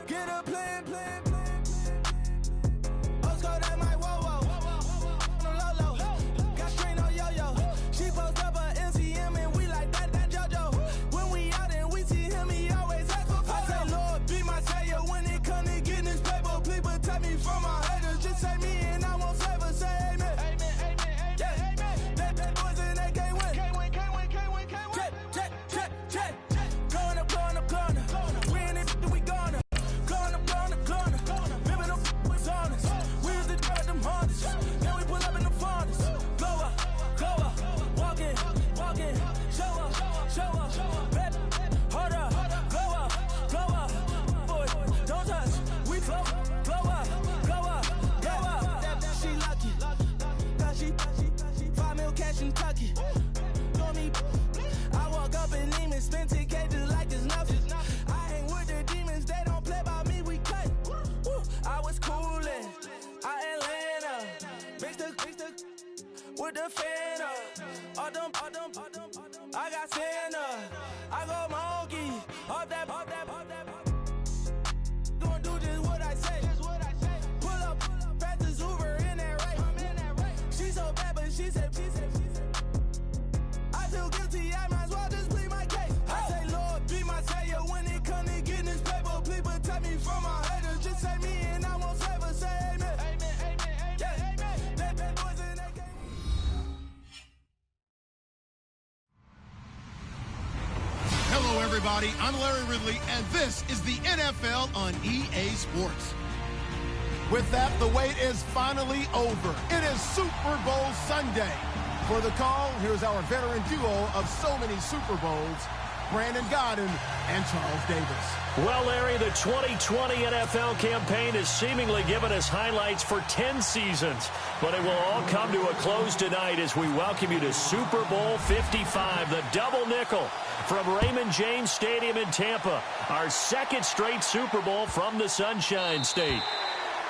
Get a plan. Osco, that might whoa. No Lolo. Got string on yo-yo. She post up her MCM and we like that JoJo. When we out and we see him, he always ask for photo. I say, Lord, be my savior when it come to getting this paper. Please protect me from my haters. Just say me and I won't favor. Say amen. Yeah. That boys and they can't win. Check. Blowing up. We in it, we gonna. Blowing up. Living up was honest. We used to drive them hardest. Now we pull up in the farthest. Glow up. Walking. Show up. Bet. Hold up. Glow up. Boy, don't touch. We glow up. She lucky. Cause she 5 mil cash in Tucky. Told me I walk up in demons, spend 10K just like it's nothing. I hang with the demons, they don't play by me, we cut. I was coolin', Atlanta, mixed with the Fanta. All them, I got Santa, I go monkey, all that. Gonna do just what I say. Pull up, fast as Uber in that race. She so bad, but she said. I feel guilty, I might as well just plead my case. I say, Lord, be my savior when it come to getting this paper. Please protect me from my haters. Just say me and I won't favor. Say amen. Yeah. That boys and they can't. Hello, everybody. I'm Larry Ridley, and this is the NFL on EA Sports. With that, the wait is finally over. It is Super Bowl Sunday. For the call, here's our veteran duo of so many Super Bowls, Brandon Godden and Charles Davis. Well, Larry, the 2020 NFL campaign has seemingly given us highlights for 10 seasons, but it will all come to a close tonight as we welcome you to Super Bowl 55, the double nickel from Raymond James Stadium in Tampa, our second straight Super Bowl from the Sunshine State.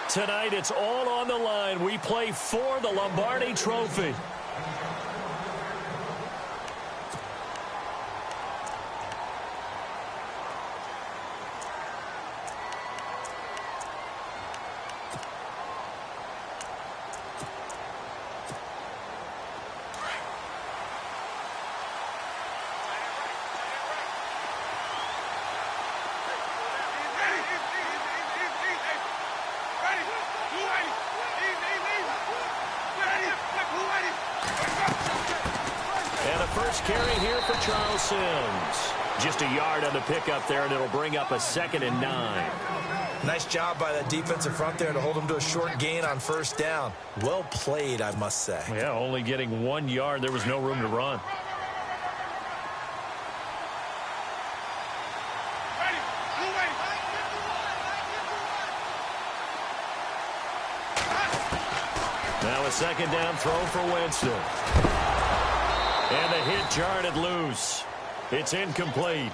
Tonight, it's all on the line. We play for the Lombardi Trophy. First carry here for Charles Sims. Just a yard on the pickup there, and it'll bring up a 2nd and 9. Nice job by the defensive front there to hold him to a short gain on first down. Well played, I must say. Yeah, only getting 1 yard. There was no room to run. Now a 2nd down throw for Winston. And the hit jarred it loose. It's incomplete.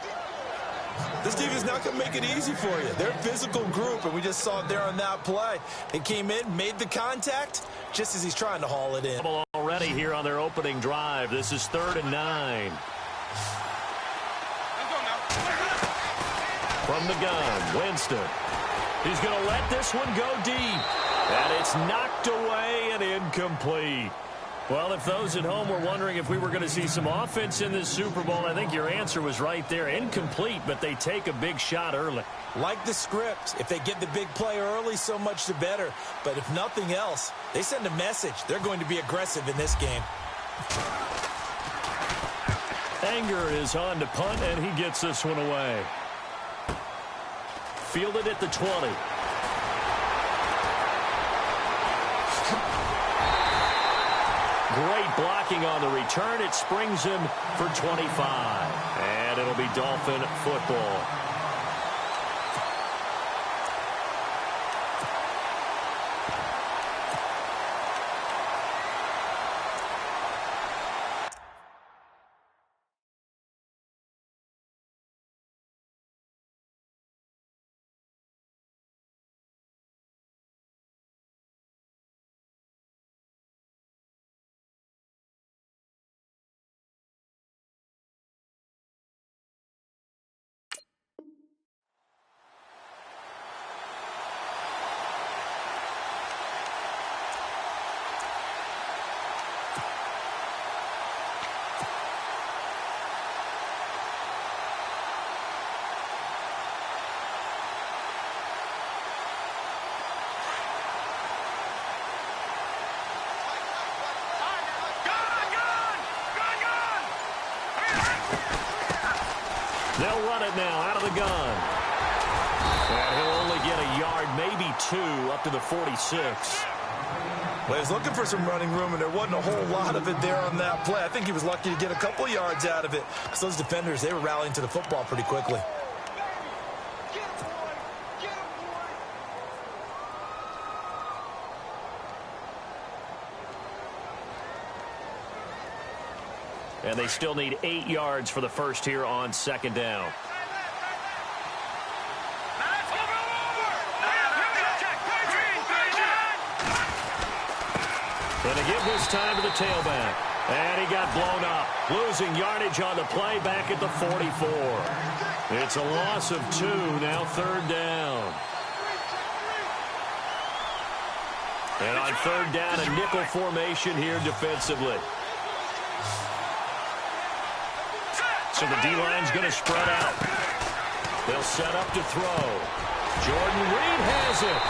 This defense is not going to make it easy for you. They're a physical group, and we just saw it there on that play. It came in, made the contact, just as he's trying to haul it in. Already here on their opening drive. This is 3rd and 9. From the gun, Winston. He's going to let this one go deep. And it's knocked away and incomplete. Well, if those at home were wondering if we were going to see some offense in this Super Bowl, I think your answer was right there. Incomplete, but they take a big shot early. Like the script, if they get the big play early, so much the better. But if nothing else, they send a message. They're going to be aggressive in this game. Anger is on to punt, and he gets this one away. Fielded at the 20. Great blocking on the return. It springs him for 25. And it'll be Dolphin football. They'll run it now out of the gun. And he'll only get a yard, maybe 2, up to the 46. Well, he was looking for some running room, and there wasn't a whole lot of it there on that play. I think he was lucky to get a couple yards out of it, because those defenders, they were rallying to the football pretty quickly. And they still need 8 yards for the first here on second down. And they give this time to the tailback. And he got blown up. Losing yardage on the play back at the 44. It's a loss of 2, now third down. And on third down, a nickel formation here defensively. So the D-line's going to spread out. They'll set up to throw. Jordan Reed has it.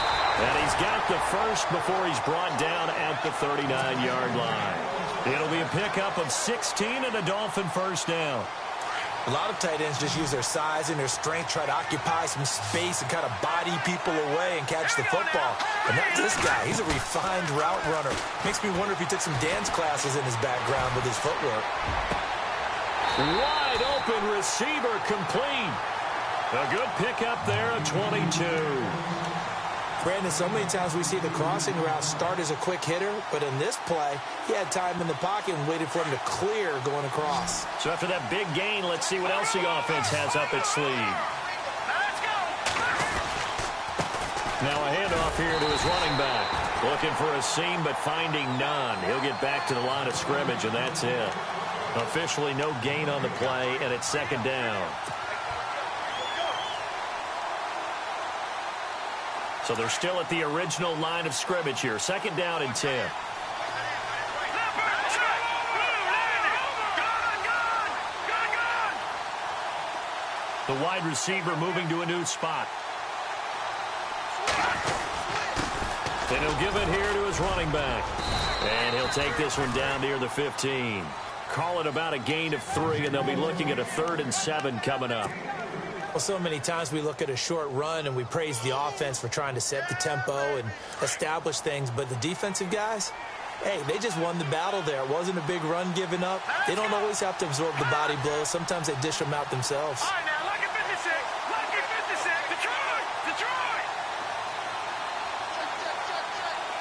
And he's got the first before he's brought down at the 39-yard line. It'll be a pickup of 16 and a Dolphin first down. A lot of tight ends just use their size and their strength, try to occupy some space and kind of body people away and catch the football. But not this guy. He's a refined route runner. Makes me wonder if he took some dance classes in his background with his footwork. Wide open receiver complete. A good pickup there at 22. Brandon, so many times we see the crossing route start as a quick hitter, but in this play, he had time in the pocket and waited for him to clear going across. So after that big gain, let's see what else the offense has up its sleeve. Now a handoff here to his running back. Looking for a seam, but finding none. He'll get back to the line of scrimmage, and that's it. Officially no gain on the play, and it's second down. So they're still at the original line of scrimmage here. Second down and 10. The wide receiver moving to a new spot. And he'll give it here to his running back. And he'll take this one down near the 15. Call it about a gain of 3, and they'll be looking at a 3rd and 7 coming up. Well, so many times we look at a short run and we praise the offense for trying to set the tempo and establish things, but the defensive guys, hey, they just won the battle there. It wasn't a big run given up. They don't always have to absorb the body blows. Sometimes they dish them out themselves. All right, now, lucky 56, lucky 56, Detroit, Detroit.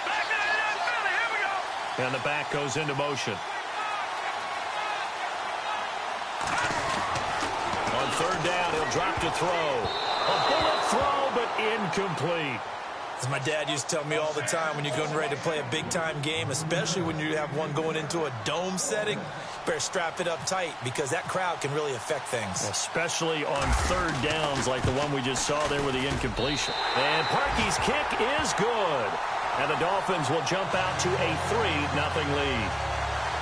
Back to the Philly, here we go. And the back goes into motion. On third down, he'll drop to throw. A bullet throw, but incomplete. As my dad used to tell me all the time, when you're getting ready to play a big-time game, especially when you have one going into a dome setting, better strap it up tight because that crowd can really affect things. Especially on third downs like the one we just saw there with the incompletion. And Parkey's kick is good. And the Dolphins will jump out to a 3-0 lead.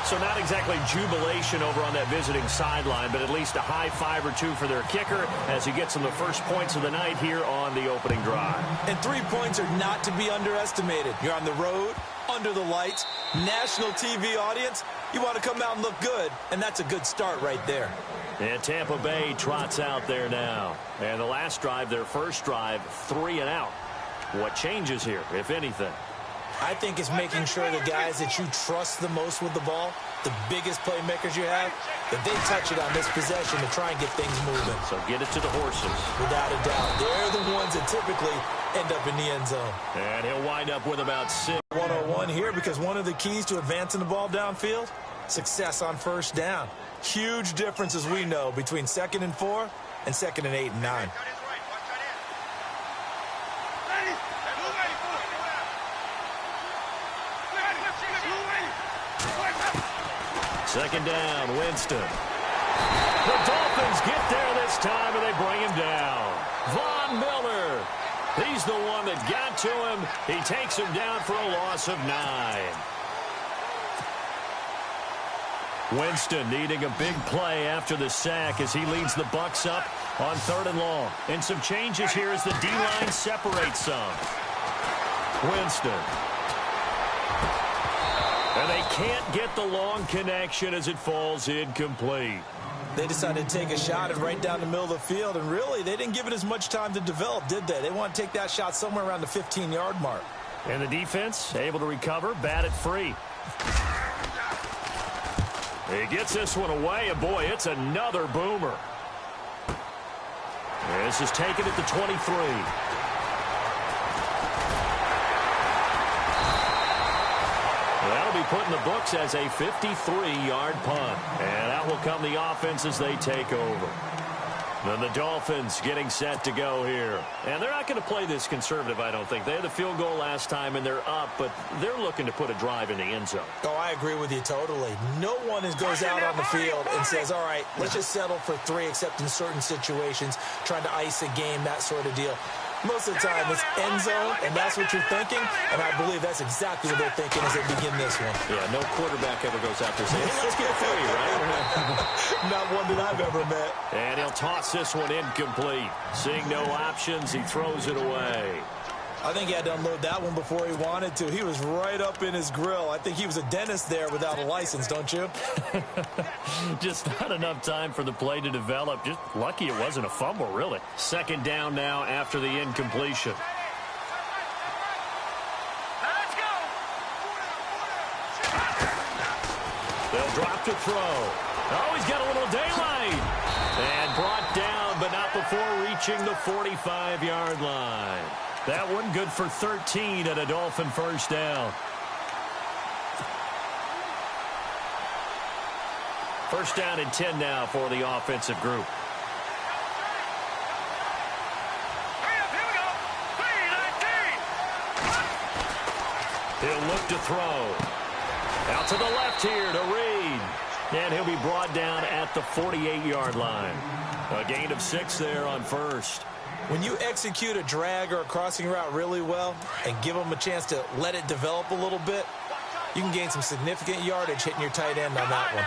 So not exactly jubilation over on that visiting sideline, but at least a high 5 or 2 for their kicker as he gets them the first points of the night here on the opening drive. And 3 points are not to be underestimated. You're on the road, under the lights, national TV audience. You want to come out and look good, and that's a good start right there. And Tampa Bay trots out there now. And the last drive, their first drive, 3 and out. What changes here, if anything? I think it's making sure the guys that you trust the most with the ball, the biggest playmakers you have, that they touch it on this possession to try and get things moving. So get it to the horses. Without a doubt. They're the ones that typically end up in the end zone. And he'll wind up with about 6. 101 here because one of the keys to advancing the ball downfield, success on first down. Huge difference, as we know, between 2nd and 4 and 2nd and 8 and 9. Second down, Winston. The Dolphins get there this time, and they bring him down. Von Miller, he's the one that got to him. He takes him down for a loss of 9. Winston needing a big play after the sack as he leads the Bucs up on 3rd and long. And some changes here as the D-line separates some. Winston. And they can't get the long connection as it falls incomplete. They decided to take a shot and right down the middle of the field, and really, they didn't give it as much time to develop, did they? They want to take that shot somewhere around the 15-yard mark. And the defense able to recover, bat it free. He gets this one away, and boy, it's another boomer. This is taken at the 23. That'll be put in the books as a 53-yard punt. And out will come the offense as they take over. Then the Dolphins getting set to go here. And they're not going to play this conservative, I don't think. They had the field goal last time, and they're up, but they're looking to put a drive in the end zone. Oh, I agree with you totally. No one goes out on the field and says, all right, let's just settle for 3, except in certain situations, trying to ice a game, that sort of deal. Most of the time, it's end zone, and that's what you're thinking, and I believe that's exactly what they're thinking as they begin this one. Yeah, no quarterback ever goes out there saying, hey, let's get 3, right? Not one that I've ever met. And he'll toss this one incomplete. Seeing no options, he throws it away. I think he had to unload that one before he wanted to. He was right up in his grill. I think he was a dentist there without a license, don't you? Just not enough time for the play to develop. Just lucky it wasn't a fumble, really. Second down now after the incompletion. Let's go. They'll drop to throw. Oh, he's got a little daylight. And brought down, but not before reaching the 45-yard line. That one good for 13 at a Dolphin first down. First down and 10 now for the offensive group. Here we go. 3-19. He'll look to throw. Out to the left here to Reed. And he'll be brought down at the 48-yard line. A gain of 6 there on first. When you execute a drag or a crossing route really well and give them a chance to let it develop a little bit, you can gain some significant yardage hitting your tight end on that one.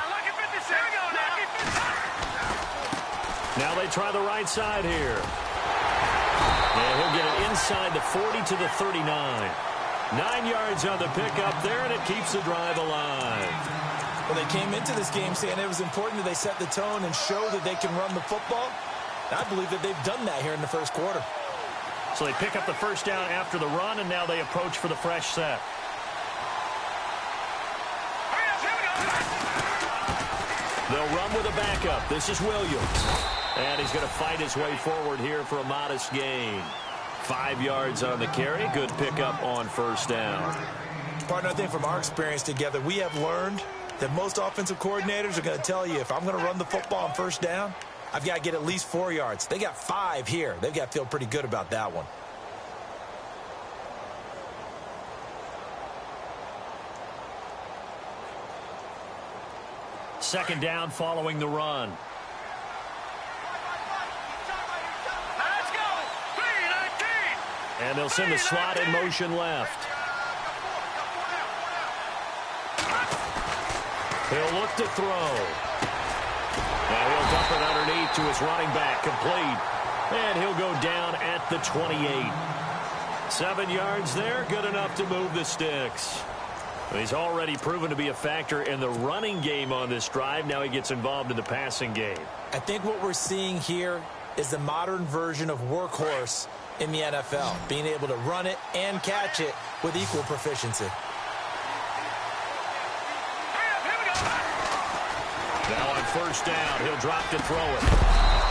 Now they try the right side here. And he'll get it inside the 40 to the 39. 9 yards on the pickup there, and it keeps the drive alive. Well, they came into this game saying it was important that they set the tone and show that they can run the football. I believe that they've done that here in the first quarter. So they pick up the first down after the run, and now they approach for the fresh set. They'll run with a backup. This is Williams. And he's going to fight his way forward here for a modest gain. 5 yards on the carry. Good pickup on first down. Partner, I think from our experience together, we have learned that most offensive coordinators are going to tell you, if I'm going to run the football on first down, I've got to get at least 4 yards. They got 5 here. They've got to feel pretty good about that one. Second down following the run. Let's go. 3-19. And they'll send the slot in motion left. He'll look to throw. Now he'll dump it underneath to his running back, complete. And he'll go down at the 28. 7 yards there, good enough to move the sticks. He's already proven to be a factor in the running game on this drive. Now he gets involved in the passing game. I think what we're seeing here is the modern version of workhorse in the NFL, being able to run it and catch it with equal proficiency. Now on first down, he'll drop to throw it.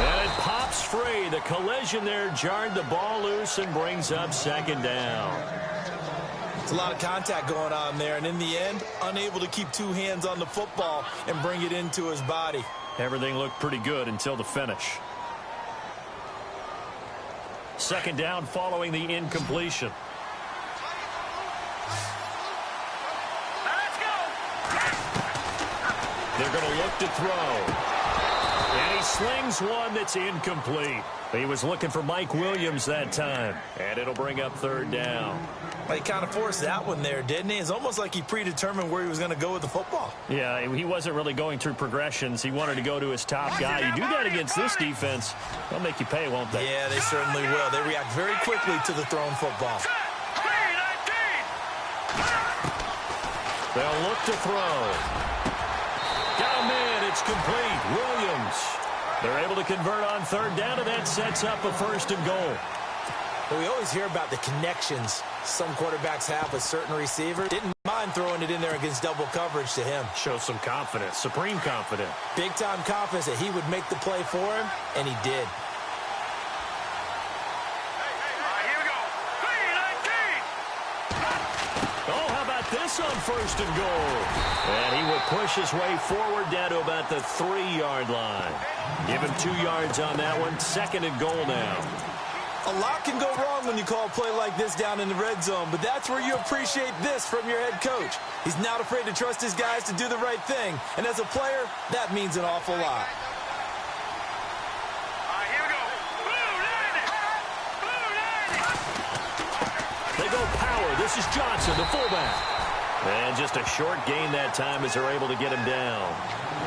And it pops free. The collision there jarred the ball loose and brings up second down. It's a lot of contact going on there, and in the end, unable to keep 2 hands on the football and bring it into his body. Everything looked pretty good until the finish. Second down following the incompletion. Let's go. They're going to look to throw. And he slings one that's incomplete. He was looking for Mike Williams that time. And it'll bring up third down. Well, he kind of forced that one there, didn't he? It's almost like he predetermined where he was going to go with the football. Yeah, he wasn't really going through progressions. He wanted to go to his top guy. You do that against this defense, they'll make you pay, won't they? Yeah, they certainly will. They react very quickly to the thrown football. 3-19. They'll look to throw. Got him in at It's complete. Williams. They're able to convert on third down, and that sets up a 1st and goal. Well, we always hear about the connections some quarterbacks have with certain receivers. Didn't mind throwing it in there against double coverage to him. Shows some confidence, supreme confidence. Big-time confidence that he would make the play for him, and he did. Here we go. 3-19. Oh, how about this on 1st and goal? And he will push his way forward down to about the 3-yard line. Give him 2 yards on that one. 2nd and goal now. A lot can go wrong when you call a play like this down in the red zone, but that's where you appreciate this from your head coach. He's not afraid to trust his guys to do the right thing, and as a player, that means an awful lot. Here we go. Blue 90. They go power. This is Johnson, the fullback. And just a short gain that time as they're able to get him down.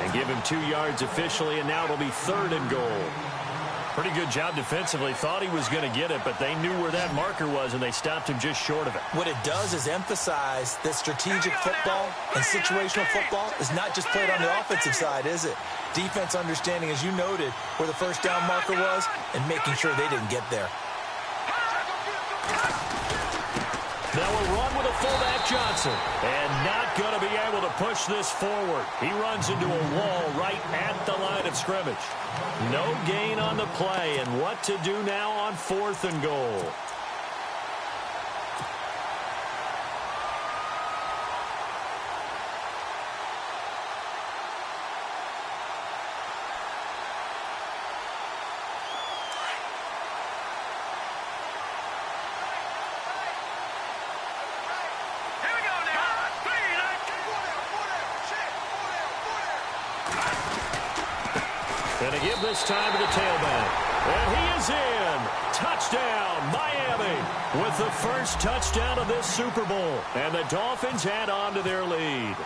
And give him 2 yards officially, and now it'll be 3rd and goal. Pretty good job defensively. Thought he was going to get it, but they knew where that marker was, and they stopped him just short of it. What it does is emphasize that strategic football and situational football is not just played on the offensive side, is it? Defense understanding, as you noted, where the 1st down marker was and making sure they didn't get there. Now a run with a fullback Johnson, and not going to be able to push this forward. He runs into a wall right at the line of scrimmage. No gain on the play, and what to do now on 4th and goal. And to give this time to the tailback. And he is in. Touchdown, Miami, with the first touchdown of this Super Bowl. And the Dolphins add on to their lead.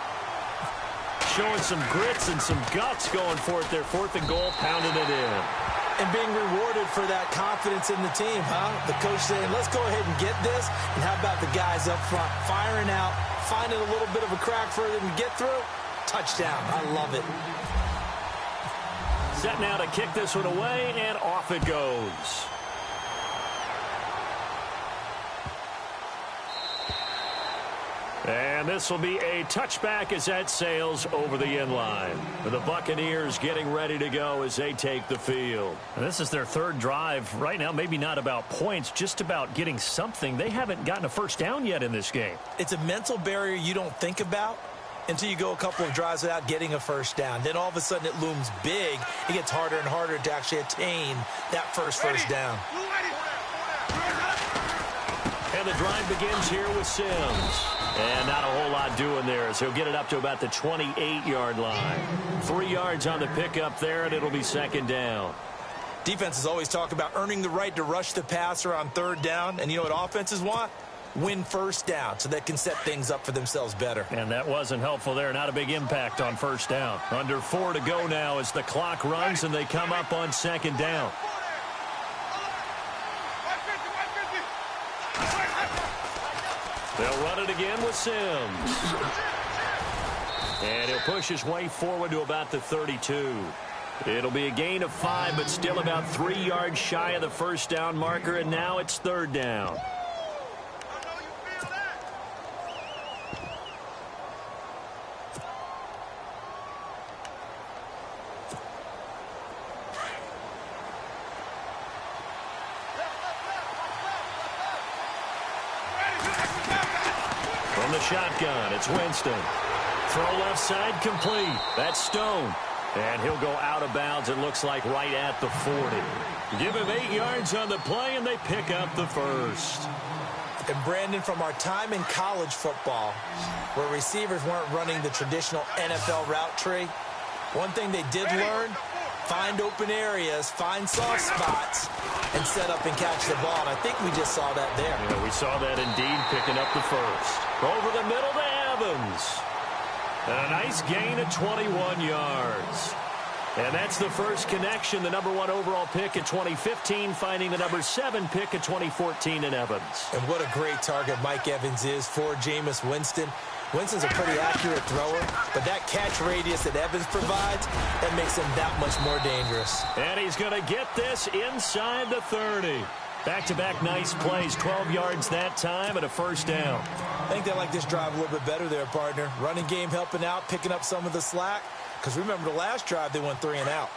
Showing some grits and some guts going for it. Their 4th and goal, pounding it in. And being rewarded for that confidence in the team, huh? The coach saying, let's go ahead and get this. And how about the guys up front firing out, finding a little bit of a crack for them to get through? Touchdown. I love it. Set now to kick this one away, and off it goes. And this will be a touchback as that sails over the end line. The Buccaneers getting ready to go as they take the field. And this is their 3rd drive. Right now, maybe not about points, just about getting something. They haven't gotten a 1st down yet in this game. It's a mental barrier you don't think about until you go a couple of drives without getting a 1st down. Then all of a sudden it looms big. It gets harder and harder to actually attain that first down. And the drive begins here with Sims. And not a whole lot doing there as he'll get it up to about the 28-yard line. 3 yards on the pickup there, and it'll be 2nd down. Defenses always talk about earning the right to rush the passer on 3rd down. And you know what offenses want? Win 1st down so they can set things up for themselves better. And that wasn't helpful there. Not a big impact on 1st down. Under 4 to go now as the clock runs and they come up on 2nd down. They'll run it again with Sims. And he'll push his way forward to about the 32. It'll be a gain of 5, but still about 3 yards shy of the 1st down marker, and now it's 3rd down. From the shotgun, it's Winston. Throw left side complete. That's Stone. And he'll go out of bounds, it looks like, right at the 40. Give him 8 yards on the play, and they pick up the 1st. And, Brandon, from our time in college football, where receivers weren't running the traditional NFL route tree, one thing they did learn, find open areas, find soft spots, and set up and catch the ball. And I think we just saw that there. Yeah, we saw that indeed, picking up the 1st. Over the middle to Evans. And a nice gain of 21 yards. And that's the first connection, the #1 overall pick in 2015, finding the #7 pick in 2014 in Evans. And what a great target Mike Evans is for Jameis Winston. Winston's a pretty accurate thrower, but that catch radius that Evans provides, that makes him that much more dangerous. And he's going to get this inside the 30. Back-to-back nice plays, 12 yards that time and a first down. I think they like this drive a little bit better there, partner. Running game helping out, picking up some of the slack. Because remember the last drive, they went 3 and out.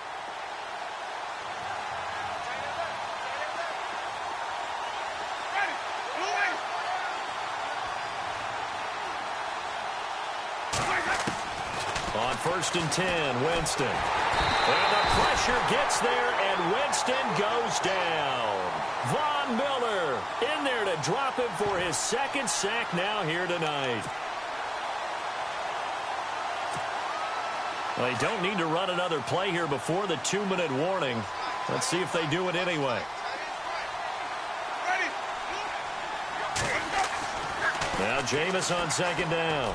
On 1st and 10, Winston. And the pressure gets there, and Winston goes down. Von Miller in there to drop him for his 2nd sack now here tonight. They don't need to run another play here before the 2-minute warning. Let's see if they do it anyway. Now Jameis on 2nd down.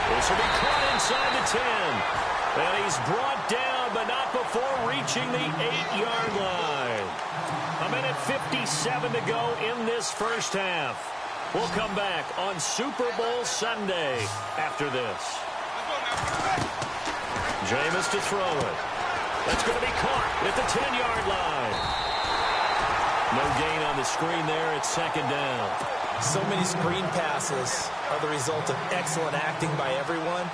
This will be caught inside the 10. And he's brought down, but not before reaching the 8-yard line. 1:57 to go in this first half. We'll come back on Super Bowl Sunday after this. Jameis to throw it. That's going to be caught at the 10-yard line. No gain on the screen there. It's 2nd down. So many screen passes are the result of excellent acting by everyone.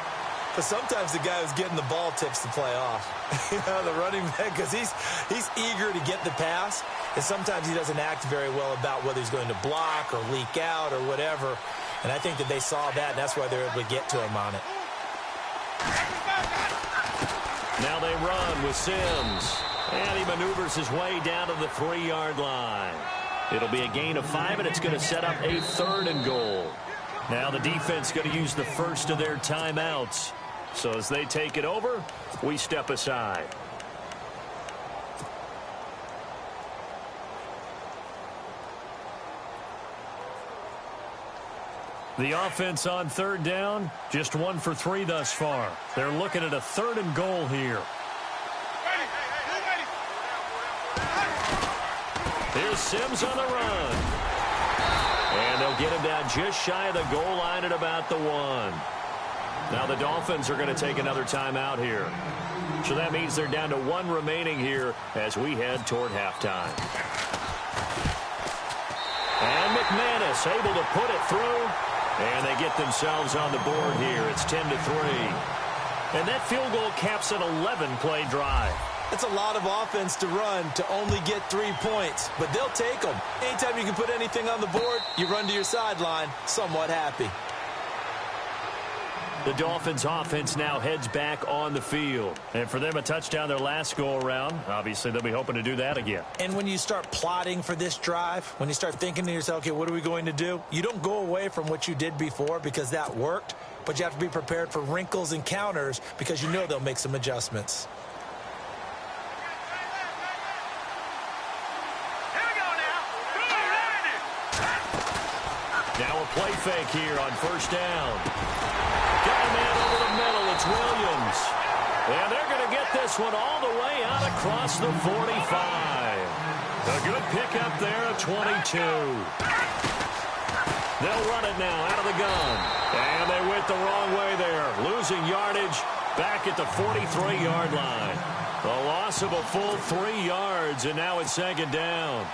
But sometimes the guy who's getting the ball tips the play off. You know, the running back, because he's eager to get the pass. And sometimes he doesn't act very well about whether he's going to block or leak out or whatever. And I think that they saw that, and that's why they were able to get to him on it. Now they run with Sims. And he maneuvers his way down to the 3-yard line. It'll be a gain of 5, and it's going to set up a 3rd and goal. Now the defense going to use the first of their timeouts. So as they take it over, we step aside. The offense on 3rd down, just 1 for 3 thus far. They're looking at a 3rd and goal here. Here's Sims on the run. And they'll get him down just shy of the goal line at about the 1. Now the Dolphins are going to take another timeout here. So that means they're down to 1 remaining here as we head toward halftime. And McManus able to put it through. And they get themselves on the board here. It's 10-3. And that field goal caps an 11-play drive. It's a lot of offense to run to only get 3 points, but they'll take them. Anytime you can put anything on the board, you run to your sideline somewhat happy. The Dolphins offense now heads back on the field. And for them, a touchdown their last go-around. Obviously, they'll be hoping to do that again. And when you start plotting for this drive, when you start thinking to yourself, okay, what are we going to do? You don't go away from what you did before because that worked, but you have to be prepared for wrinkles and counters because you know they'll make some adjustments. Now a play fake here on 1st down. Got a man over the middle. It's Williams. And they're going to get this one all the way out across the 45. A good pickup there at 22. They'll run it now out of the gun. And they went the wrong way there. Losing yardage back at the 43-yard line. A loss of a full 3 yards, and now it's 2nd down.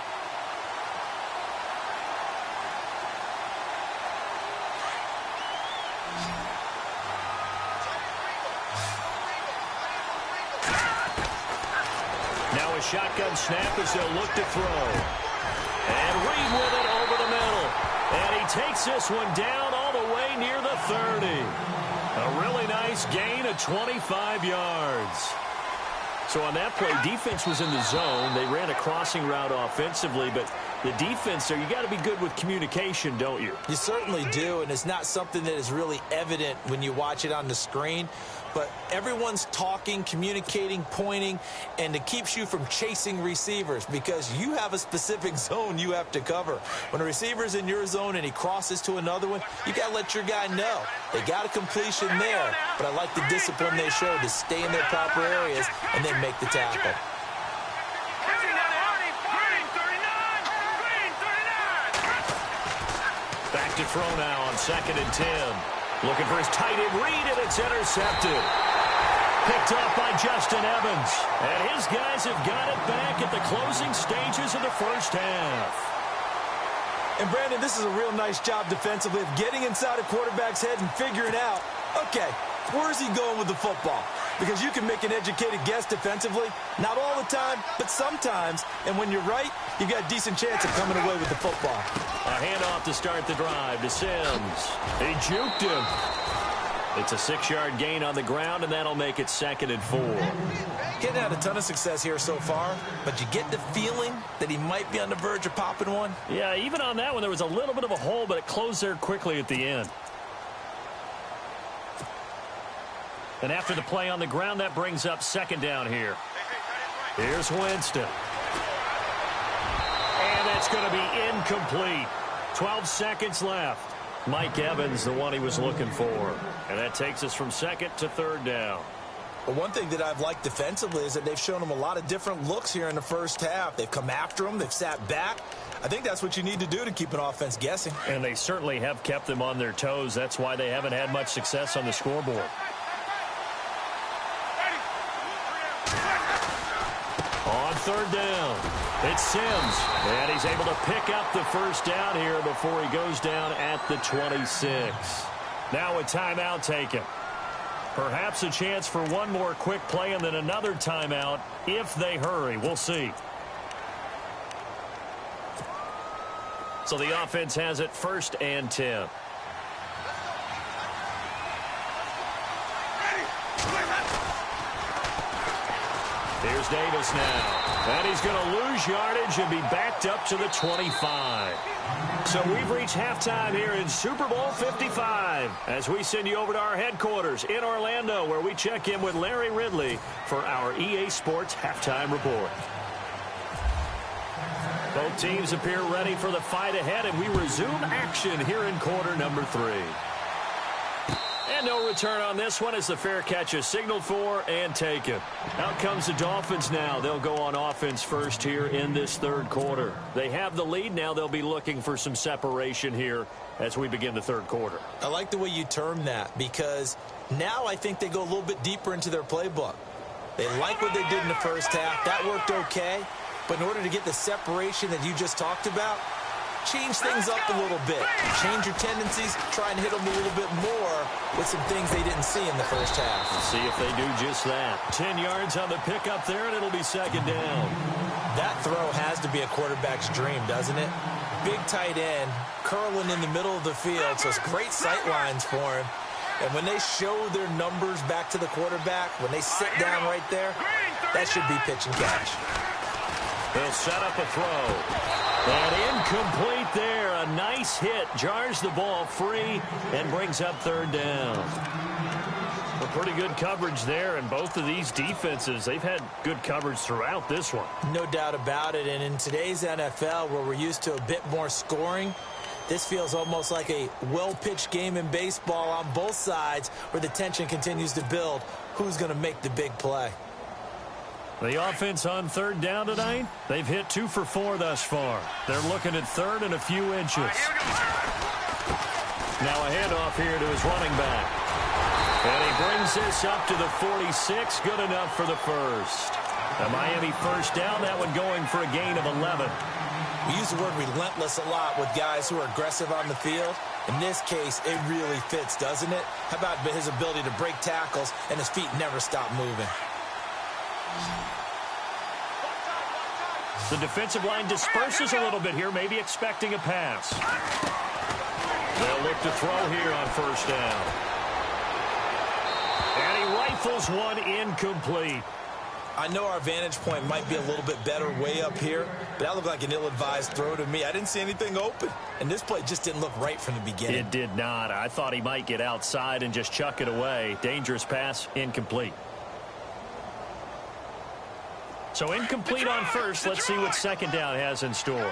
Shotgun snap as they'll look to throw. And Reed with it over the middle. And he takes this one down all the way near the 30. A really nice gain of 25 yards. So on that play, defense was in the zone. They ran a crossing route offensively, but the defense there, you got to be good with communication, don't you? You certainly do, and it's not something that is really evident when you watch it on the screen. But everyone's talking, communicating, pointing, and it keeps you from chasing receivers because you have a specific zone you have to cover. When a receiver's in your zone and he crosses to another one, you got to let your guy know. They got a completion there, but I like the discipline they showed to stay in their proper areas and then make the tackle. Back to throw now on 2nd and 10. Looking for his tight end read, and it's intercepted. Picked off by Justin Evans. And his guys have got it back at the closing stages of the first half. And, Brandon, this is a real nice job defensively of getting inside a quarterback's head and figuring out, okay, where's he going with the football? Because you can make an educated guess defensively, not all the time, but sometimes. And when you're right, you got a decent chance of coming away with the football. A handoff to start the drive to Sims. He juked him. It's a 6-yard gain on the ground, and that'll make it 2nd and 4. Getting had a ton of success here so far, but you get the feeling that he might be on the verge of popping one. Yeah, even on that one, there was a little bit of a hole, but it closed there quickly at the end. And after the play on the ground, that brings up 2nd down here. Here's Winston. And it's going to be incomplete. 12 seconds left. Mike Evans, the one he was looking for. And that takes us from 2nd to 3rd down. Well, one thing that I've liked defensively is that they've shown him a lot of different looks here in the first half. They've come after him. They've sat back. I think that's what you need to do to keep an offense guessing. And they certainly have kept them on their toes. That's why they haven't had much success on the scoreboard. On 3rd down, it's Sims. And he's able to pick up the first down here before he goes down at the 26. Now a timeout taken. Perhaps a chance for one more quick play and then another timeout if they hurry. We'll see. So the offense has it 1st and 10. Here's Davis now. And he's going to lose yardage and be backed up to the 25. So we've reached halftime here in Super Bowl 55 as we send you over to our headquarters in Orlando, where we check in with Larry Ridley for our EA Sports Halftime Report. Both teams appear ready for the fight ahead, and we resume action here in quarter number 3. And no return on this one as the fair catch is signaled for and taken. Out comes the Dolphins now. They'll go on offense first here in this 3rd quarter. They have the lead. Now they'll be looking for some separation here as we begin the 3rd quarter. I like the way you term that, because now I think they go a little bit deeper into their playbook. They like what they did in the first half. That worked okay. But in order to get the separation that you just talked about, change things up a little bit. Change your tendencies. Try and hit them a little bit more with some things they didn't see in the first half. Let's see if they do just that. 10 yards on the pickup there, and it'll be 2nd down. That throw has to be a quarterback's dream, doesn't it? Big tight end, curling in the middle of the field, so it's great sight lines for him. And when they show their numbers back to the quarterback, when they sit down right there, that should be pitch and catch. They'll set up a throw. And incomplete there. A nice hit. Jars the ball free and brings up 3rd down. A pretty good coverage there, and both of these defenses, they've had good coverage throughout this one. No doubt about it. And in today's NFL, where we're used to a bit more scoring, this feels almost like a well-pitched game in baseball on both sides where the tension continues to build. Who's going to make the big play? The offense on 3rd down tonight, they've hit 2 for 4 thus far. They're looking at 3rd and a few inches. Now a handoff here to his running back. And he brings this up to the 46, good enough for the first. A Miami 1st down, that one going for a gain of 11. We use the word relentless a lot with guys who are aggressive on the field. In this case, it really fits, doesn't it? How about his ability to break tackles and his feet never stop moving? The defensive line disperses a little bit here, maybe expecting a pass. They'll look to throw here on 1st down. And he rifles one incomplete. I know our vantage point might be a little bit better way up here, but that looked like an ill-advised throw to me. I didn't see anything open, and this play just didn't look right from the beginning. It did not. I thought he might get outside and just chuck it away. Dangerous pass, incomplete. So incomplete on 1st. Let's see what 2nd down has in store. Here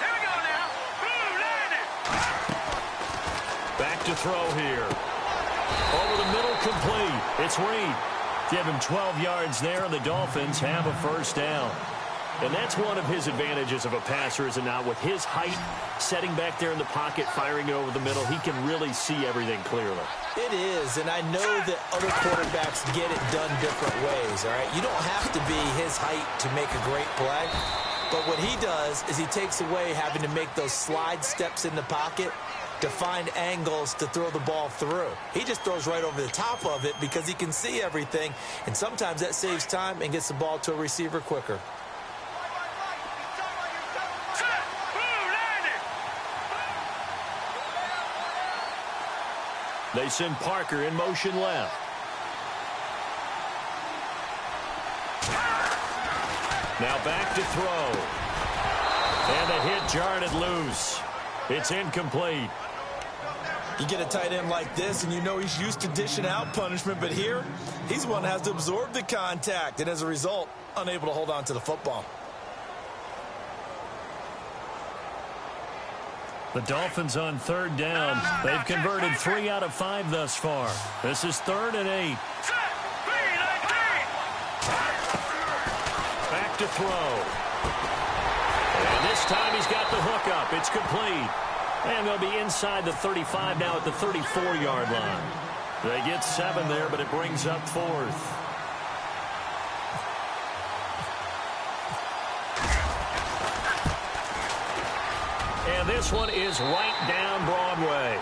we go now. Boom, landed. Back to throw here. Over the middle, complete. It's Reed. Give him 12 yards there, and the Dolphins have a 1st down. And that's one of his advantages of a passer, is it not? With his height, setting back there in the pocket, firing it over the middle, he can really see everything clearly. It is, and I know that other quarterbacks get it done different ways, all right? You don't have to be his height to make a great play. But what he does is he takes away having to make those slide steps in the pocket to find angles to throw the ball through. He just throws right over the top of it because he can see everything, and sometimes that saves time and gets the ball to a receiver quicker. They send Parker in motion left. Now back to throw. And the hit jarred it loose. It's incomplete. You get a tight end like this, and you know he's used to dishing out punishment, but here, he's the one that has to absorb the contact, and as a result, unable to hold on to the football. The Dolphins on third down. They've converted 3 out of 5 thus far. This is 3rd and 8. Back to throw. And this time he's got the hook up. It's complete. And they'll be inside the 35 now at the 34-yard line. They get 7 there, but it brings up 4th. And this one is right down Broadway.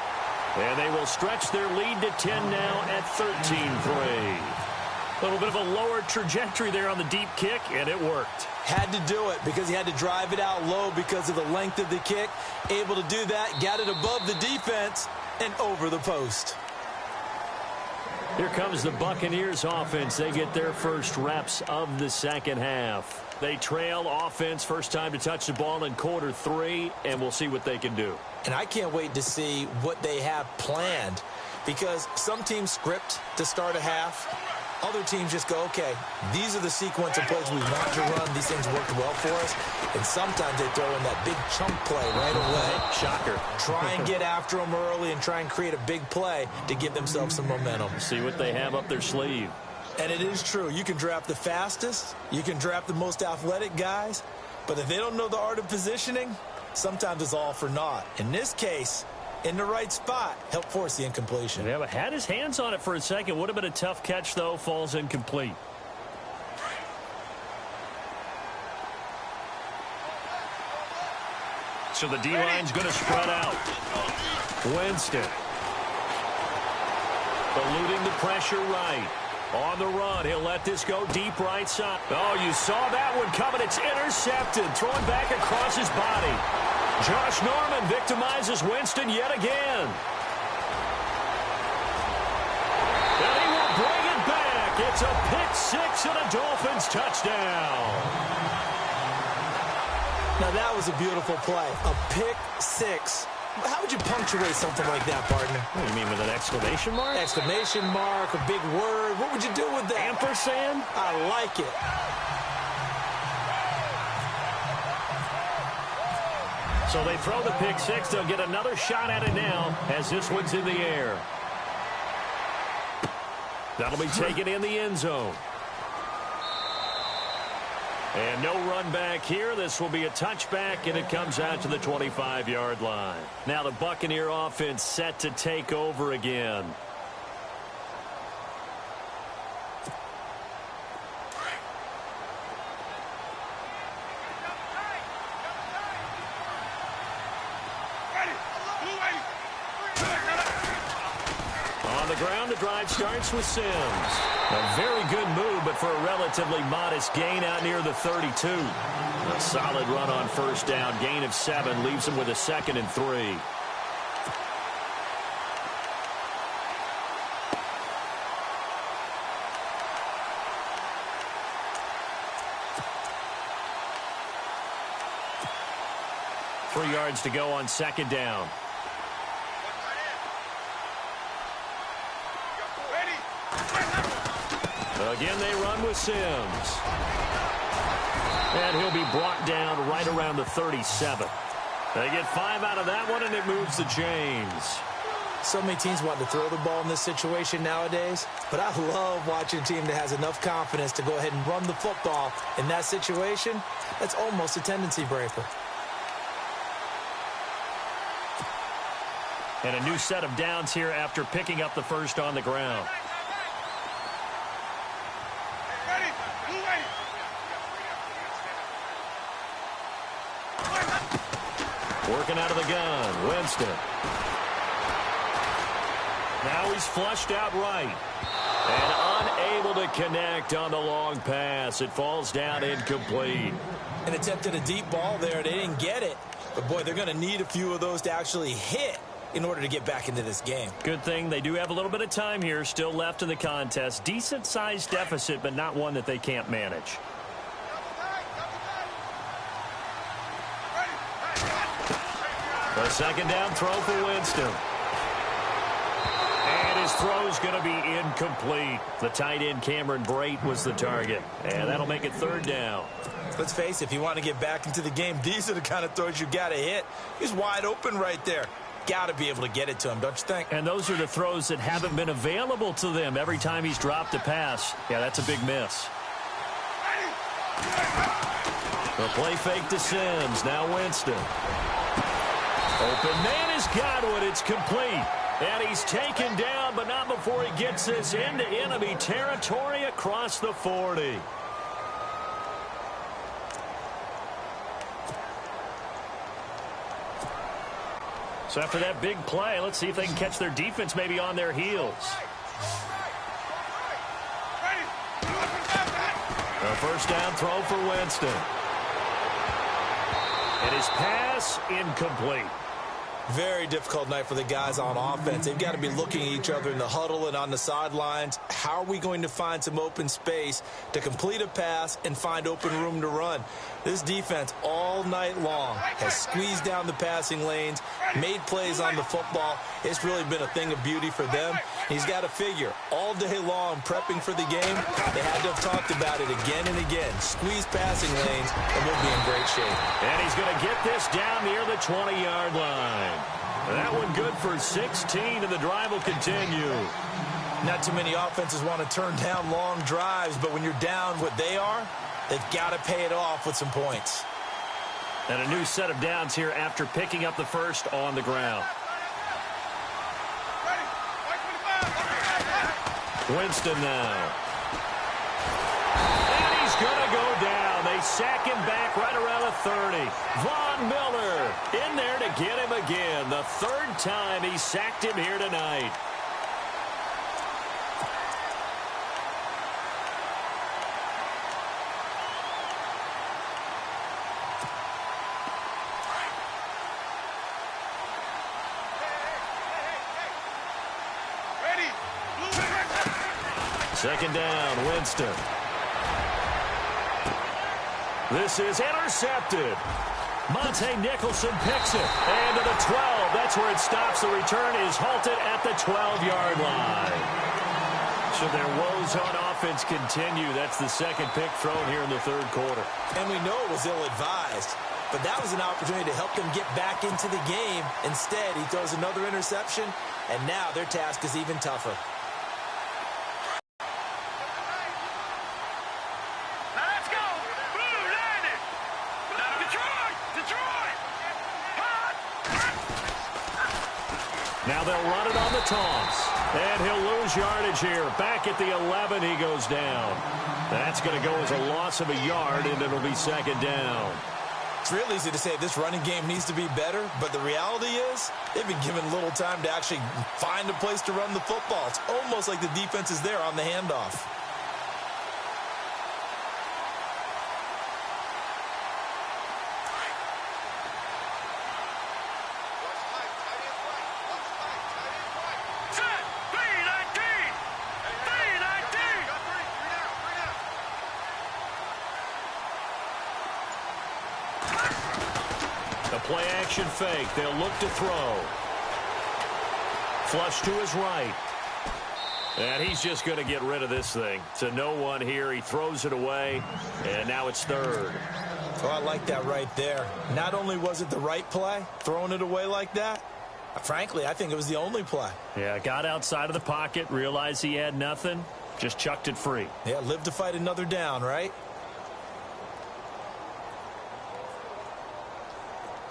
And they will stretch their lead to 10 now at 13-3. A little bit of a lower trajectory there on the deep kick, and it worked. Had to do it because he had to drive it out low because of the length of the kick. Able to do that, got it above the defense, and over the post. Here comes the Buccaneers offense. They get their first reps of the second half. They trail offense, first time to touch the ball in quarter 3, and we'll see what they can do. And I can't wait to see what they have planned, because some teams script to start a half. Other teams just go, okay, these are the sequence of plays we want to run. These things worked well for us. And sometimes they throw in that big chunk play right away. Shocker. Try and get after them early and try and create a big play to give themselves some momentum. See what they have up their sleeve. And it is true. You can draft the fastest. You can draft the most athletic guys. But if they don't know the art of positioning, sometimes it's all for naught. In this case, in the right spot, help force the incompletion. Yeah, but had his hands on it for a second. Would have been a tough catch, though. Falls incomplete. So the D-line's going to spread out. Winston. Eluding the pressure right. On the run, he'll let this go deep right side. Oh, you saw that one coming. It's intercepted. Throwing back across his body. Josh Norman victimizes Winston yet again. And he will bring it back. It's a pick 6 and a Dolphins touchdown. Now, that was a beautiful play. A pick 6. How would you punctuate something like that, partner? What do you mean, with an exclamation mark? Exclamation mark, a big word. What would you do with that? Ampersand? I like it. So they throw the pick 6. They'll get another shot at it now as this one's in the air. That'll be taken in the end zone. And no run back here. This will be a touchback, and it comes out to the 25-yard line. Now the Buccaneer offense set to take over again. On the ground, the drive starts with Sims. A very good move, but for a relatively modest gain out near the 32. A solid run on first down. Gain of 7 leaves him with a 2nd and 3. Three yards to go on second down. Again, they run with Sims. And he'll be brought down right around the 37. They get 5 out of that one, and it moves the chains. So many teams want to throw the ball in this situation nowadays, but I love watching a team that has enough confidence to go ahead and run the football. In that situation, that's almost a tendency breaker. And a new set of downs here after picking up the first on the ground. Working out of the gun, Winston. Now he's flushed out right. And unable to connect on the long pass. It falls down incomplete. An attempt at a deep ball there. They didn't get it. But, boy, they're going to need a few of those to actually hit in order to get back into this game. Good thing they do have a little bit of time here still left in the contest. Decent-sized deficit, but not one that they can't manage. A second down throw for Winston. And his throw's going to be incomplete. The tight end, Cameron Brate, was the target. And that'll make it third down. Let's face it, if you want to get back into the game, these are the kind of throws you got to hit. He's wide open right there. Got to be able to get it to him, don't you think? And those are the throws that haven't been available to them every time he's dropped a pass. Yeah, that's a big miss. The play fake to Sims. Now Winston. Open man has got it. It's complete. And he's taken down, but not before he gets this into enemy territory across the 40. So after that big play, let's see if they can catch their defense maybe on their heels. A first down throw for Winston. And his pass incomplete. Very difficult night for the guys on offense. They've got to be looking at each other in the huddle and on the sidelines. How are we going to find some open space to complete a pass and find open room to run? This defense all night long has squeezed down the passing lanes, made plays on the football. It's really been a thing of beauty for them. He's got to figure all day long prepping for the game. They had to have talked about it again and again. Squeeze passing lanes and we'll be in great shape. And he's going to get this down near the 20-yard line. That one good for 16, and the drive will continue. Not too many offenses want to turn down long drives, but when you're down what they are, they've got to pay it off with some points. And a new set of downs here after picking up the first on the ground. Winston now. And he's going to go down. They sack him back right around the 30. Von Miller in there to get him again. The third time he sacked him here tonight. Second down, Winston. This is intercepted. Monte Nicholson picks it. And to the 12. That's where it stops. The return is halted at the 12-yard line. So their woes on offense continue. That's the second pick thrown here in the third quarter. And we know it was ill-advised. But that was an opportunity to help them get back into the game. Instead, he throws another interception. And now their task is even tougher. Now they'll run it on the toss. And he'll lose yardage here. Back at the 11, he goes down. That's going to go as a loss of a yard, and it'll be second down. It's real easy to say this running game needs to be better, but the reality is they've been given little time to actually find a place to run the football. It's almost like the defense is there on the handoff. Play action fake. They'll look to throw. Flush to his right. And he's just going to get rid of this thing. To no one here. He throws it away. And now it's third. Oh, I like that right there. Not only was it the right play, throwing it away like that, Frankly, I think it was the only play. Yeah, got outside of the pocket, realized he had nothing, just chucked it free. Yeah, live to fight another down, right?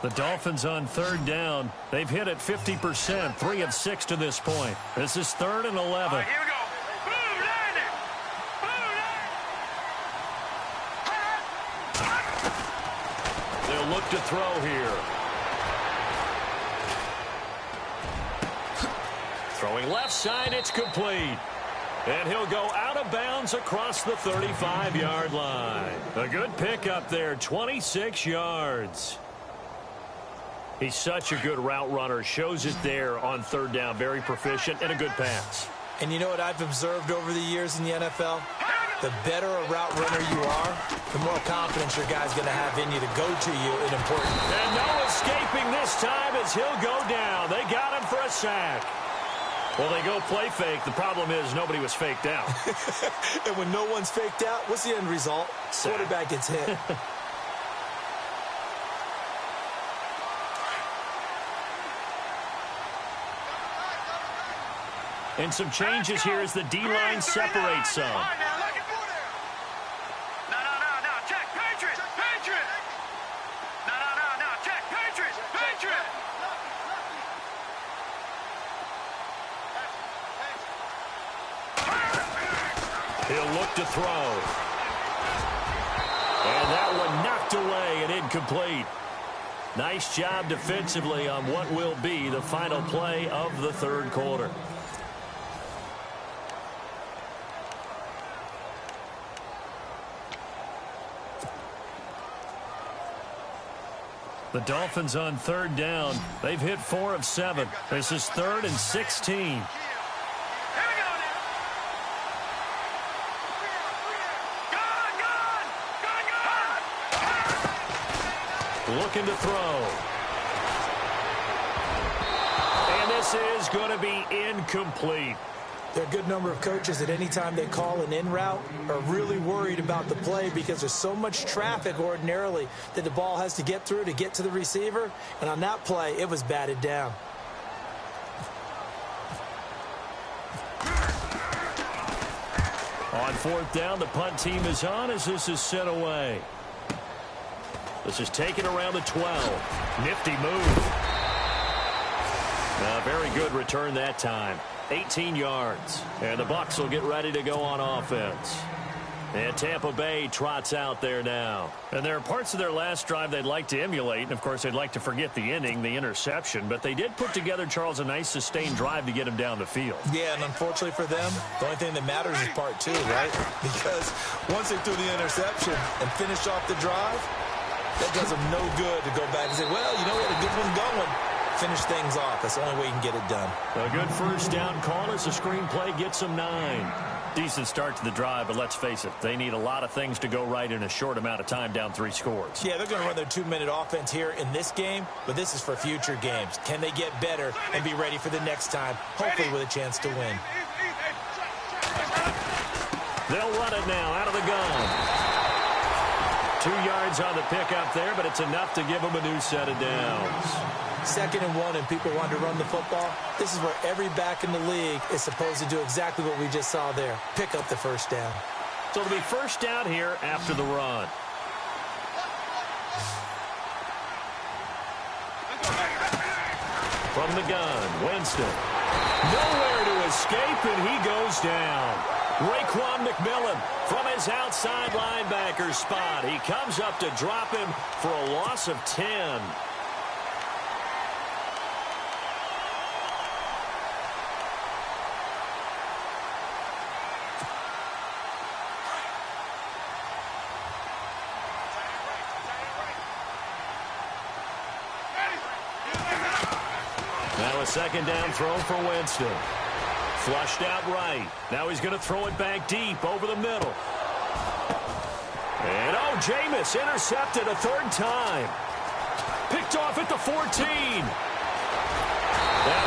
The Dolphins on 3rd down. They've hit it 50%, 3 of 6 to this point. This is 3rd and 11. Here we go. Boom, landing. Boom, They'll look to throw here. Throwing left side, it's complete. And he'll go out of bounds across the 35-yard line. A good pickup there, 26 yards. He's such a good route runner. Shows it there on 3rd down. Very proficient and a good pass. And you know what I've observed over the years in the NFL? The better a route runner you are, the more confidence your guy's going to have in you to go to you in important. And no escaping this time as he'll go down. They got him for a sack. Well, they go play fake. The problem is nobody was faked out. And when no one's faked out, what's the end result? Sack. Quarterback gets hit. And some changes here as the D-line separates some. All right, now, look. No. Check. Patriots. No. Check. Patriots. He'll look to throw. And that one knocked away and incomplete. Nice job defensively on what will be the final play of the 3rd quarter. The Dolphins on 3rd down. They've hit 4 of 7. This is 3rd and 16. Here we go now. Gone. Looking to throw. And this is going to be incomplete. There are a good number of coaches that any time they call an in route are really worried about the play because there's so much traffic ordinarily that the ball has to get through to get to the receiver. And on that play, it was batted down. On 4th down, the punt team is on as this is sent away. This is taken around the 12. Nifty move. Very good return that time. 18 yards. And the Bucs will get ready to go on offense. And Tampa Bay trots out there now. And there are parts of their last drive they'd like to emulate. And, of course, they'd like to forget the inning, the interception. But they did put together, Charles, a nice sustained drive to get him down the field. Yeah, and unfortunately for them, the only thing that matters is part 2, right? Because once they threw the interception and finished off the drive, that does them no good to go back and say, well, you know, we had a good one going. Finish things off. That's the only way you can get it done. A good 1st down call as the screenplay gets them 9. Decent start to the drive, but let's face it, they need a lot of things to go right in a short amount of time, down 3 scores. Yeah, they're going to run their 2-minute offense here in this game, but this is for future games. Can they get better and be ready for the next time, hopefully with a chance to win? They'll run it now out of the gun. 2 yards on the pickup there, but it's enough to give them a new set of downs. 2nd and 1 and people want to run the football. This is where every back in the league is supposed to do exactly what we just saw there. Pick up the 1st down. So it'll be 1st down here after the run. From the gun, Winston. Nowhere to escape, and he goes down. Raekwon McMillan from his outside linebacker spot. He comes up to drop him for a loss of 10. Now a 2nd down throw for Winston. Flushed out right. Now he's going to throw it back deep over the middle. And Jameis intercepted a 3rd time. Picked off at the 14. And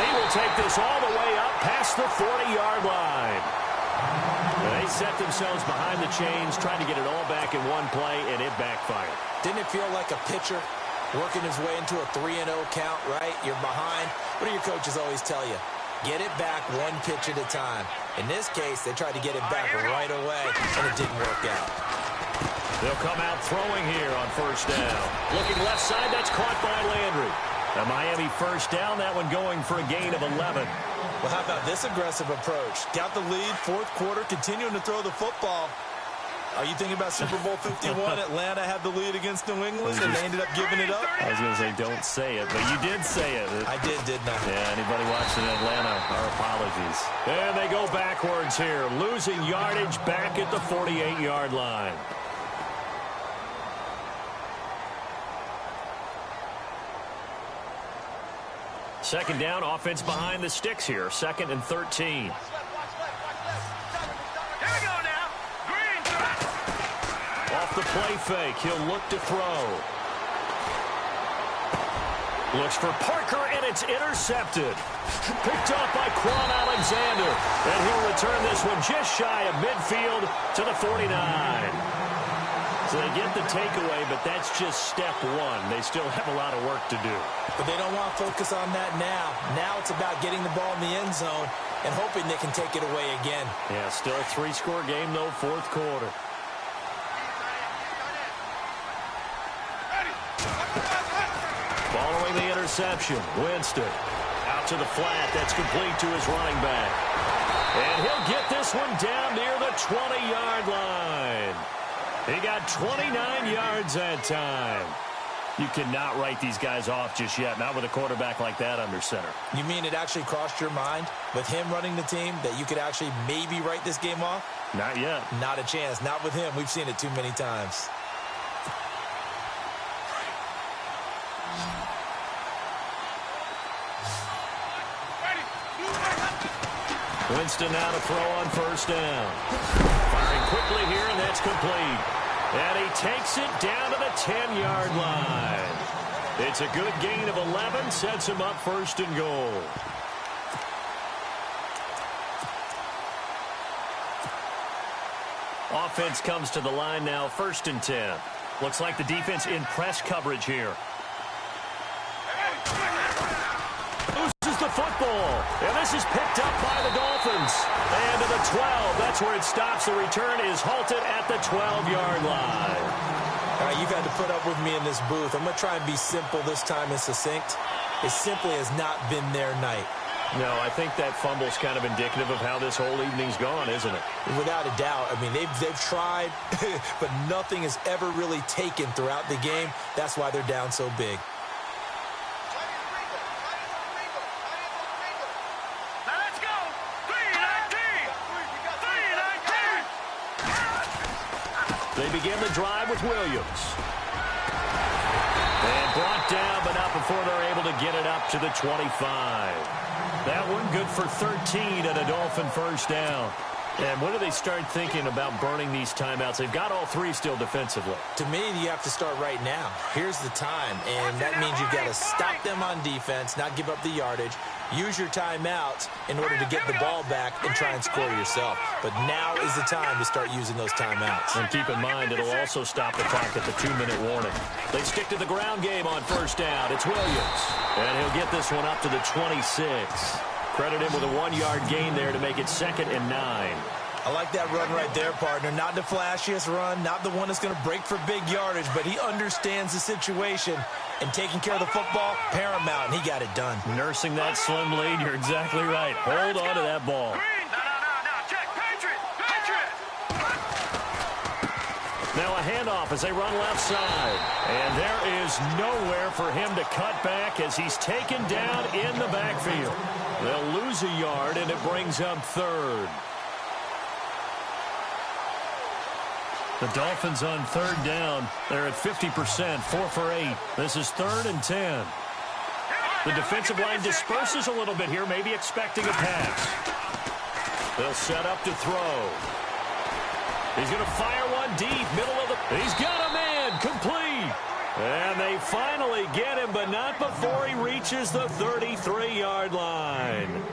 he will take this all the way up past the 40-yard line. They set themselves behind the chains, trying to get it all back in one play, and it backfired. Didn't it feel like a pitcher working his way into a 3-0 count, right? You're behind. What do your coaches always tell you? Get it back one pitch at a time. In this case, they tried to get it back right away, and it didn't work out. They'll come out throwing here on first down. Looking left side, that's caught by Landry. A Miami first down, that one going for a gain of 11. Well, how about this aggressive approach? Got the lead, fourth quarter, continuing to throw the football. Are you thinking about Super Bowl 51? Atlanta had the lead against New England, and they ended up giving it up? I was going to say, don't say it, but you did say it. I did, didn't I? Yeah, anybody watching Atlanta, our apologies. And they go backwards here, losing yardage back at the 48-yard line. Second down, offense behind the sticks here. 2nd and 13. Here we go now. Green. Off the play fake, he'll look to throw. Looks for Parker, and it's intercepted. Picked off by Quan Alexander. And he'll return this one just shy of midfield to the 49. So they get the takeaway, but that's just step one. They still have a lot of work to do. But they don't want to focus on that now. Now it's about getting the ball in the end zone and hoping they can take it away again. Yeah, still a 3-score game, though, fourth quarter. Following the interception, Winston out to the flat. That's complete to his running back. And he'll get this one down near the 20-yard line. He got 29 yards that time. You cannot write these guys off just yet, not with a quarterback like that under center. You mean it actually crossed your mind with him running the team that you could actually maybe write this game off? Not yet. Not a chance. Not with him. We've seen it too many times. Winston now to throw on first down. Firing quickly here, and that's complete. And he takes it down to the 10-yard line. It's a good gain of 11, sets him up 1st and goal. Offense comes to the line now, 1st and 10. Looks like the defense in press coverage here. Loses the football, and this is picked up by the Dolphins. And to the 12, that's where it stops. The return is halted at the 12-yard line. All right, you've had to put up with me in this booth. I'm going to try and be simple this time and succinct. It simply has not been their night. No, I think that fumble's kind of indicative of how this whole evening's gone, isn't it? Without a doubt. I mean, they've tried, but nothing has ever really taken throughout the game. That's why they're down so big. Now let's go. 3-19. 3-19. They begin the drive with Williams. And brought down, but not before they're able to get it up to the 25. That one good for 13 at a Dolphin first down. And when do they start thinking about burning these timeouts? They've got all three still defensively. To me, you have to start right now. Here's the time, and that means you've got to stop them on defense, not give up the yardage, use your timeouts in order to get the ball back and try and score yourself. But now is the time to start using those timeouts. And keep in mind, it'll also stop the clock at the 2-minute warning. They stick to the ground game on first down. It's Williams. And he'll get this one up to the 26. Credit him with a 1-yard gain there to make it 2nd and 9. I like that run right there, partner. Not the flashiest run, not the one that's going to break for big yardage, but he understands the situation, and taking care of the football, paramount, and he got it done. Nursing that slim lead, you're exactly right. Hold on to that ball. No. Check. Patriot. Now a handoff as they run left side. And there is nowhere for him to cut back as he's taken down in the backfield. They'll lose a yard, and it brings up 3rd. The Dolphins on 3rd down. They're at 50%, 4 for 8. This is 3rd and 10. The defensive line disperses a little bit here, maybe expecting a pass. They'll set up to throw. He's going to fire one deep, middle of the... He's got a man, complete. And they finally get him, but not before he reaches the 33-yard line.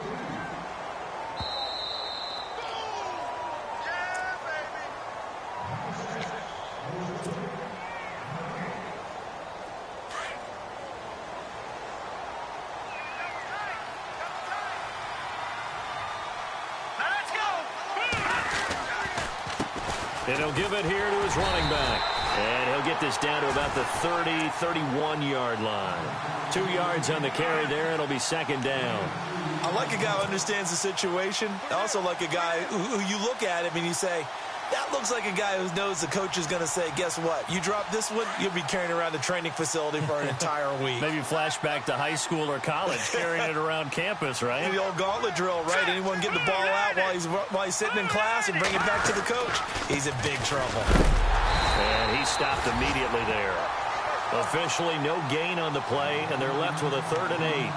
And he'll give it here to his running back. And he'll get this down to about the 30, 31-yard line. 2 yards on the carry there, and it'll be second down. I like a guy who understands the situation. I also like a guy who you look at him and you say, that looks like a guy who knows the coach is going to say, guess what? You drop this one, you'll be carrying around the training facility for an entire week. Maybe flashback to high school or college, carrying it around campus, right? The old gauntlet drill, right? Anyone get the ball out while he's sitting in class and bring it back to the coach? He's in big trouble. And he stopped immediately there. Officially no gain on the play, and they're left with a 3rd and 8.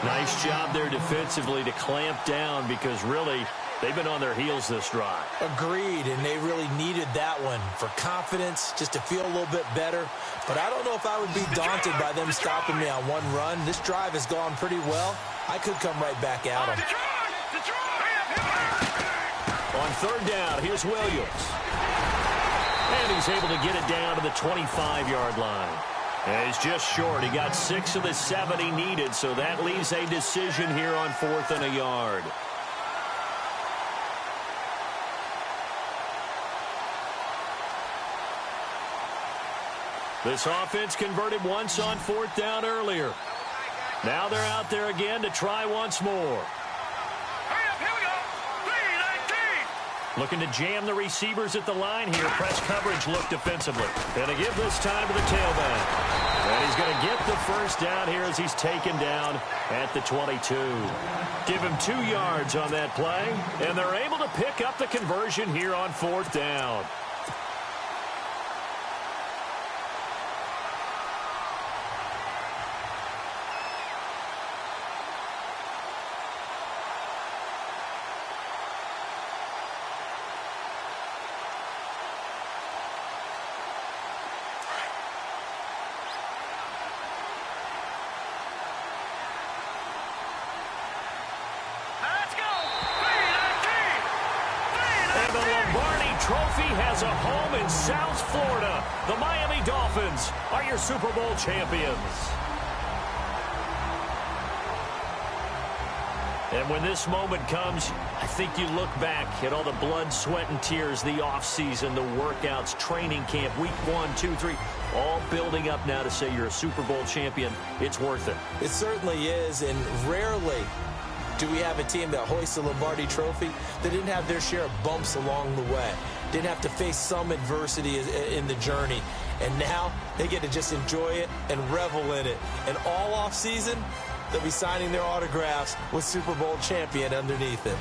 Nice job there defensively to clamp down because really they've been on their heels this drive. Agreed, and they really needed that one for confidence, just to feel a little bit better. But I don't know if I would be daunted by them stopping me on one run. This drive has gone pretty well. I could come right back at them. On 3rd down, here's Williams. And he's able to get it down to the 25-yard line. And he's just short. He got 6 of the 7 he needed, so that leaves a decision here on 4th and a yard. This offense converted once on 4th down earlier. Now they're out there again to try once more. Looking to jam the receivers at the line here. Press coverage look defensively. And to give this time to the tailback. And he's going to get the first down here as he's taken down at the 22. Give him 2 yards on that play. And they're able to pick up the conversion here on 4th down. Trophy has a home in South Florida. The Miami Dolphins are your Super Bowl champions. And when this moment comes, I think you look back at all the blood, sweat, and tears, the offseason, the workouts, training camp, week 1, 2, 3, all building up now to say you're a Super Bowl champion. It's worth it. It certainly is, and rarely do we have a team that hoists the Lombardi Trophy that didn't have their share of bumps along the way, didn't have to face some adversity in the journey, and now they get to just enjoy it and revel in it. And all offseason, they'll be signing their autographs with Super Bowl champion underneath it.